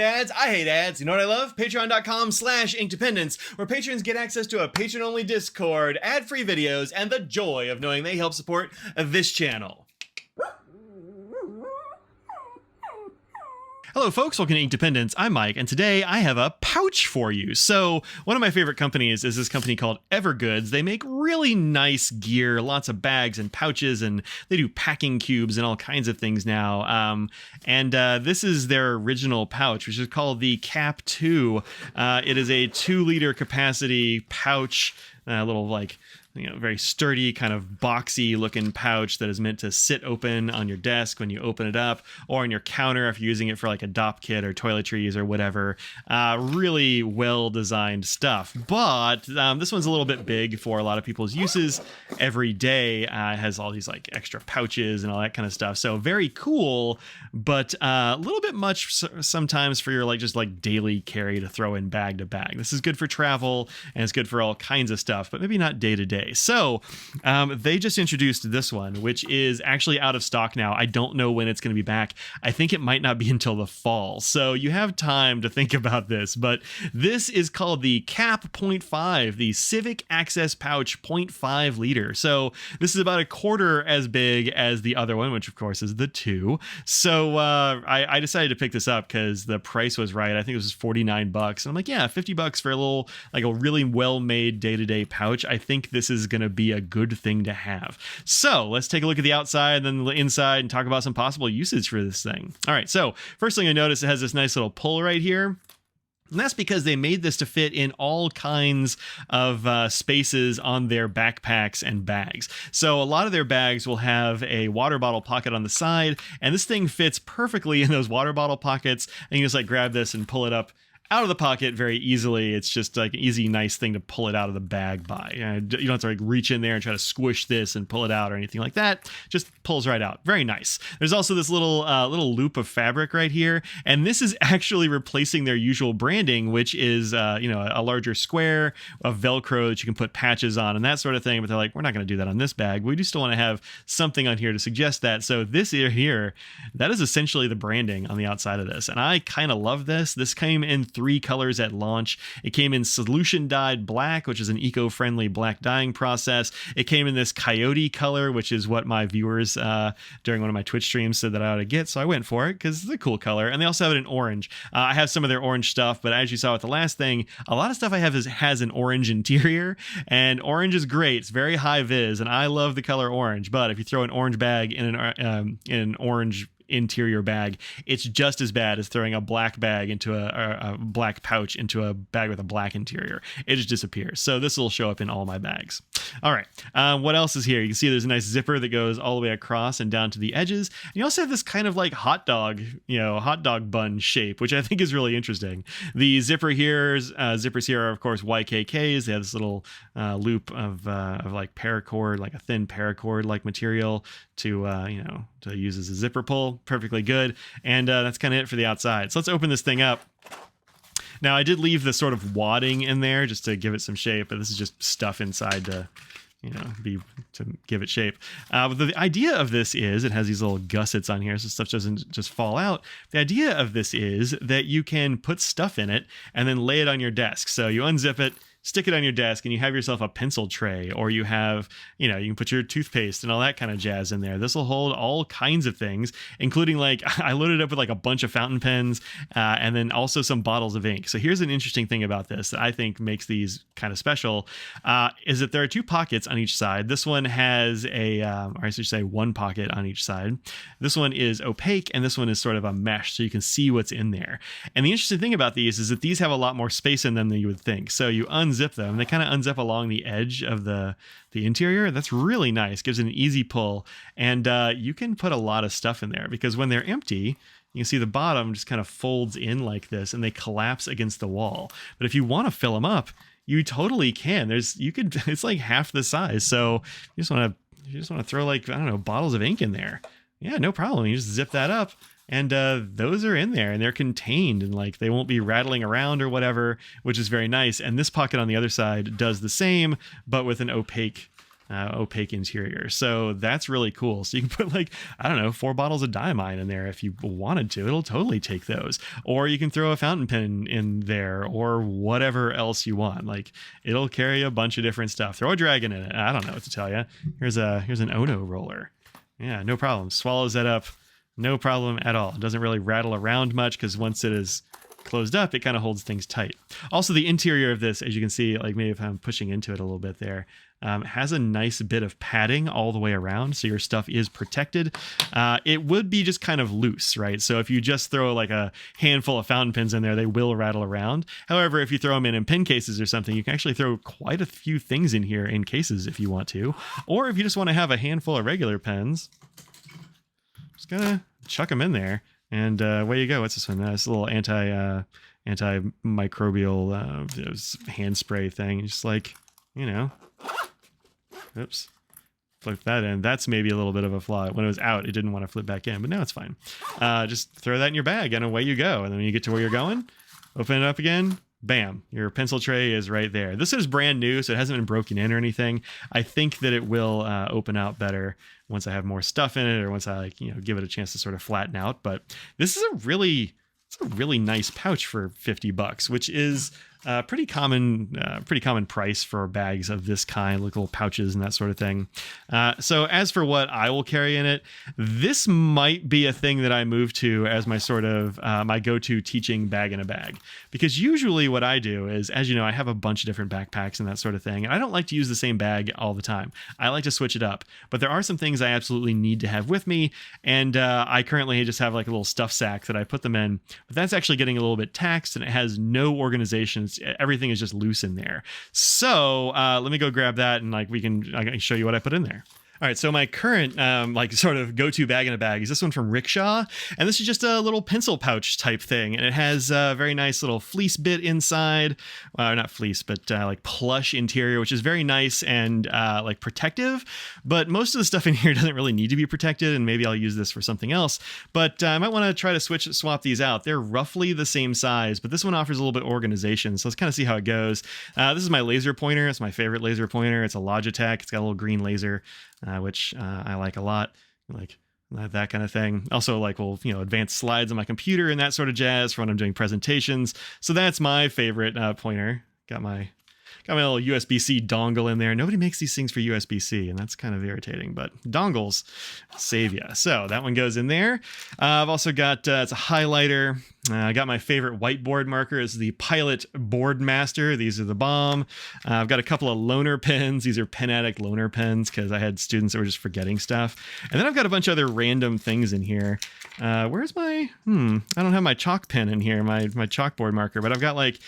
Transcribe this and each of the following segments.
Ads? I hate ads. You know what I love? Patreon.com/inkdependence, where patrons get access to a patron-only Discord, ad-free videos, and the joy of knowing they help support this channel. Hello folks, welcome to Inkdependence. I'm Mike, and today I have a pouch for you. So one of my favorite companies is this company called Evergoods. They make really nice gear, lots of bags and pouches, and they do packing cubes and all kinds of things now. This is their original pouch, which is called the Cap 2. It is a 2-liter capacity pouch, a little very sturdy, kind of boxy looking pouch that is meant to sit open on your desk when you open it up, or on your counter if you're using it for like a dop kit or toiletries or whatever. Really well designed stuff, but this one's a little bit big for a lot of people's uses every day. It has all these like extra pouches and all that kind of stuff, so very cool, but a little bit much sometimes for your just daily carry to throw in bag to bag. This is good for travel and it's good for all kinds of stuff, but maybe not day to day. So they just introduced this one, which is actually out of stock now. I don't know when it's going to be back. I think it might not be until the fall, so you have time to think about this. But this is called the Cap 0.5, the Civic Access Pouch 0.5 liter. So this is about a quarter as big as the other one, which of course is the 2. So I decided to pick this up because the price was right. I think it was $49, and I'm like, yeah, $50 for a little, a really well-made day-to-day pouch. I think this is going to be a good thing to have. So let's take a look at the outside and then the inside and talk about some possible usage for this thing. All right, so first thing I noticed, it has this nice little pull right here. And that's because they made this to fit in all kinds of spaces on their backpacks and bags. So a lot of their bags will have a water bottle pocket on the side, and this thing fits perfectly in those water bottle pockets. And you just grab this and pull it up out of the pocket very easily. It's just an easy, nice thing to pull it out of the bag by. You don't have to reach in there and try to squish this and pull it out or anything like that. Just pulls right out. Very nice. There's also this little loop of fabric right here, and this is actually replacing their usual branding, which is a larger square of Velcro that you can put patches on and that sort of thing. But they're like, we're not going to do that on this bag. We do still want to have something on here to suggest that. So this here, that is essentially the branding on the outside of this, and I kind of love this. This came in 3 colors at launch. It came in solution dyed black, which is an eco-friendly black dyeing process. It came in this coyote color, which is what my viewers during one of my Twitch streams said that I ought to get, so I went for it because it's a cool color. And they also have it in orange. I have some of their orange stuff, but as you saw with the last thing, a lot of stuff I have has an orange interior, and orange is great. It's very high vis, and I love the color orange, but if you throw an orange bag in an orange interior bag, it's just as bad as throwing a black bag into a black pouch into a bag with a black interior. It just disappears. So this will show up in all my bags. All right, what else is here? You can see there's a nice zipper that goes all the way across and down to the edges. And you also have this kind of hot dog bun shape, which I think is really interesting. The zippers here are of course YKKs. They have this little loop of paracord, like a thin paracord like material to use as a zipper pull. Perfectly good. And that's kind of it for the outside. So let's open this thing up. Now I did leave the sort of wadding in there just to give it some shape, but this is just stuff inside to give it shape. But the idea of this is it has these little gussets on here so stuff doesn't just fall out. The idea of this is that you can put stuff in it and then lay it on your desk. So you unzip it, stick it on your desk, and you have yourself a pencil tray, or you have, you can put your toothpaste and all that kind of jazz in there. This will hold all kinds of things, including I loaded up with a bunch of fountain pens and then also some bottles of ink. So here's an interesting thing about this that I think makes these kind of special is that there are 2 pockets on each side. This one has or I should say 1 pocket on each side. This one is opaque, and this one is sort of a mesh, so you can see what's in there. And the interesting thing about these is that these have a lot more space in them than you would think. So you unzip them. They kind of unzip along the edge of the interior. That's really nice. Gives it an easy pull, and you can put a lot of stuff in there because when they're empty, you can see the bottom just kind of folds in like this, and they collapse against the wall. But if you want to fill them up, you totally can. It's like half the size. So you just want to throw bottles of ink in there. Yeah, no problem. You just zip that up. And those are in there, and they're contained, and they won't be rattling around or whatever, which is very nice. And this pocket on the other side does the same, but with an opaque opaque interior. So that's really cool. So you can put like, I don't know, 4 bottles of diamine in there if you wanted to. It'll totally take those. Or you can throw a fountain pen in there or whatever else you want. Like it'll carry a bunch of different stuff. Throw a dragon in it. I don't know what to tell you. Here's an Ono roller. Yeah, no problem. Swallows that up. No problem at all. It doesn't really rattle around much because once it is closed up, it kind of holds things tight. Also, the interior of this, as you can see, like maybe if I'm pushing into it a little bit there, has a nice bit of padding all the way around, so your stuff is protected. It would be just kind of loose, right? So if you just throw like a handful of fountain pens in there, they will rattle around. However, if you throw them in pen cases or something, you can actually throw quite a few things in here in cases if you want to. Or if you just want to have a handful of regular pens, just gonna chuck them in there. And away you go. What's this one? This little antimicrobial hand spray thing. Just like, you know, oops, flip that in. That's maybe a little bit of a flaw. When it was out, it didn't want to flip back in, but now it's fine. Just throw that in your bag and away you go. And then when you get to where you're going, open it up again. Bam, your pencil tray is right there. This is brand new, so it hasn't been broken in or anything. I think that it will open out better once I have more stuff in it or once I give it a chance to sort of flatten out. But this is a really nice pouch for $50, which is pretty common price for bags of this kind, like little pouches and that sort of thing. So as for what I will carry in it, this might be a thing that I move to as my sort of my go-to teaching bag in a bag. Because usually what I do is, as you know, I have a bunch of different backpacks and that sort of thing, and I don't like to use the same bag all the time. I like to switch it up. But there are some things I absolutely need to have with me, and I currently just have like a little stuff sack that I put them in. But that's actually getting a little bit taxed, and it has no organization. Everything is just loose in there. So let me go grab that, and I can show you what I put in there. All right, so my current sort of go-to bag in a bag is this one from Rickshaw, and this is just a little pencil pouch type thing, and it has a very nice little fleece bit inside, not fleece, but like plush interior, which is very nice and like protective. But most of the stuff in here doesn't really need to be protected, and maybe I'll use this for something else. But I might want to try to swap these out. They're roughly the same size, but this one offers a little bit of organization. So let's kind of see how it goes. This is my laser pointer. It's my favorite laser pointer. It's a Logitech. It's got a little green laser. Which I like a lot, like that kind of thing. Also like, advanced slides on my computer and that sort of jazz for when I'm doing presentations. So that's my favorite pointer. Got my little USB-C dongle in there. Nobody makes these things for USB-C, and that's kind of irritating, but dongles save ya. So that one goes in there. I've also got, it's a highlighter. I got my favorite whiteboard marker. It's the Pilot Boardmaster. These are the bomb. I've got a couple of loaner pens. These are penaddict loaner pens because I had students that were just forgetting stuff. And then I've got a bunch of other random things in here. Where's my, I don't have my chalk pen in here, my chalkboard marker, but I've got like,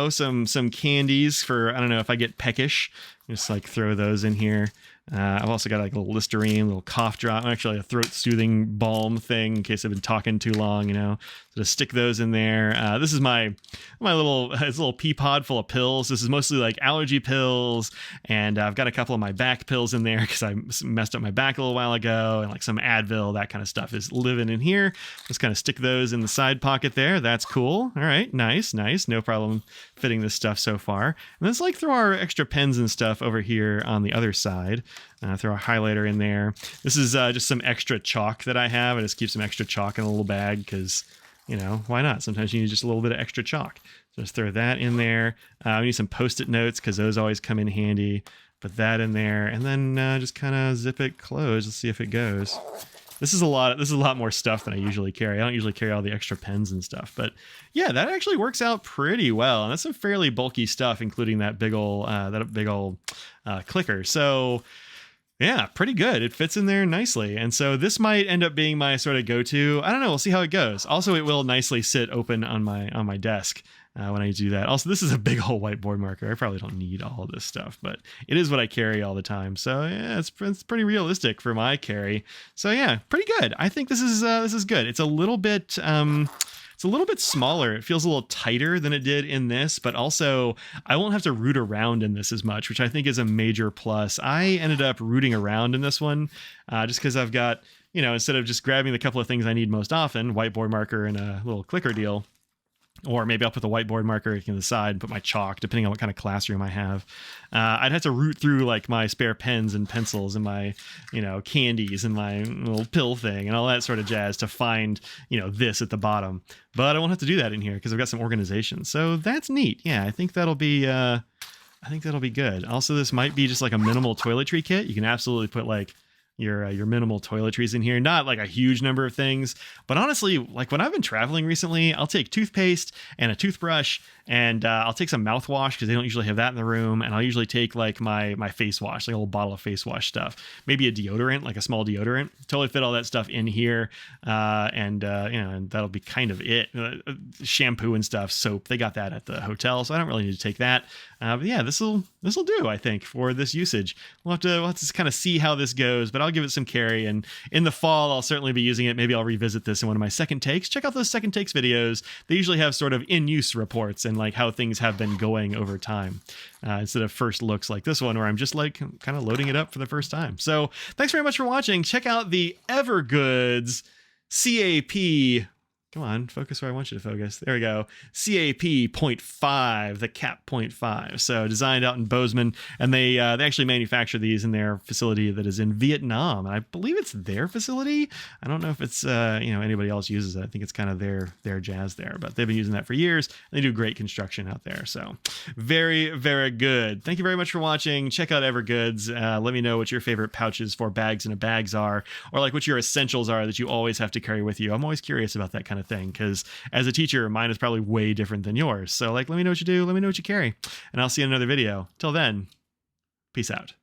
some candies for, I don't know if I get peckish, just like throw those in here. I've also got like a little Listerine, a little cough drop, actually a throat soothing balm thing in case I've been talking too long, So to stick those in there. This is my little pea pod full of pills. This is mostly like allergy pills, and I've got a couple of my back pills in there because I messed up my back a little while ago, and like some Advil, that kind of stuff is living in here. Just kind of stick those in the side pocket there. That's cool. All right, nice. No problem fitting this stuff so far. And let's like throw our extra pens and stuff over here on the other side. Throw a highlighter in there. This is just some extra chalk that I have. I just keep some extra chalk in a little bag because, why not? Sometimes you need just a little bit of extra chalk. So just throw that in there. We need some Post-it notes because those always come in handy. Put that in there, and then just kind of zip it closed. Let's see if it goes. This is a lot more stuff than I usually carry. I don't usually carry all the extra pens and stuff, but yeah, that actually works out pretty well. And that's some fairly bulky stuff, including that big old clicker. So yeah, pretty good. It fits in there nicely. And so this might end up being my sort of go-to. I don't know. We'll see how it goes. Also, it will nicely sit open on my desk when I do that. Also, this is a big old whiteboard marker. I probably don't need all of this stuff, but it is what I carry all the time. So yeah, it's pretty realistic for my carry. So yeah, pretty good. I think this is good. It's a little bit smaller. It feels a little tighter than it did in this, but also I won't have to root around in this as much, which I think is a major plus. I ended up rooting around in this one just because I've got, instead of just grabbing the couple of things I need most often, whiteboard marker and a little clicker deal, Or maybe I'll put the whiteboard marker in the side and put my chalk, depending on what kind of classroom I have. I'd have to root through like my spare pens and pencils and my, candies and my little pill thing and all that sort of jazz to find, this at the bottom. But I won't have to do that in here because I've got some organization. So that's neat. Yeah, I think that'll be good. Also, this might be just like a minimal toiletry kit. You can absolutely put like your minimal toiletries in here, not like a huge number of things, but honestly, like when I've been traveling recently, I'll take toothpaste and a toothbrush, and I'll take some mouthwash because they don't usually have that in the room, and I'll usually take like my face wash, like a little bottle of face wash stuff, maybe a deodorant, like a small deodorant. Totally fit all that stuff in here, and that'll be kind of it. Shampoo and stuff, soap, they got that at the hotel, so I don't really need to take that. But yeah, this'll do, I think, for this usage. We'll have to kind of see how this goes, but I'll give it some carry, and in the fall I'll certainly be using it. Maybe I'll revisit this in one of my second takes. Check out those second takes videos. They usually have sort of in-use reports and like how things have been going over time, instead of first looks like this one where I'm just like kind of loading it up for the first time. So thanks very much for watching. Check out the Evergoods CAP. Come on, focus where I want you to focus. There we go. CAP 0.5, the cap 0.5. So designed out in Bozeman, and they actually manufacture these in their facility that is in Vietnam. And I believe it's their facility. I don't know if it's anybody else uses it. I think it's kind of their jazz there, but they've been using that for years. They do great construction out there. So very, very good. Thank you very much for watching. Check out Evergoods. Let me know what your favorite pouches for bags in a bags are, or like what your essentials are that you always have to carry with you. I'm always curious about that kind of thing, because as a teacher, mine is probably way different than yours. So like, let me know what you do, let me know what you carry, and I'll see you in another video. Till then, peace out.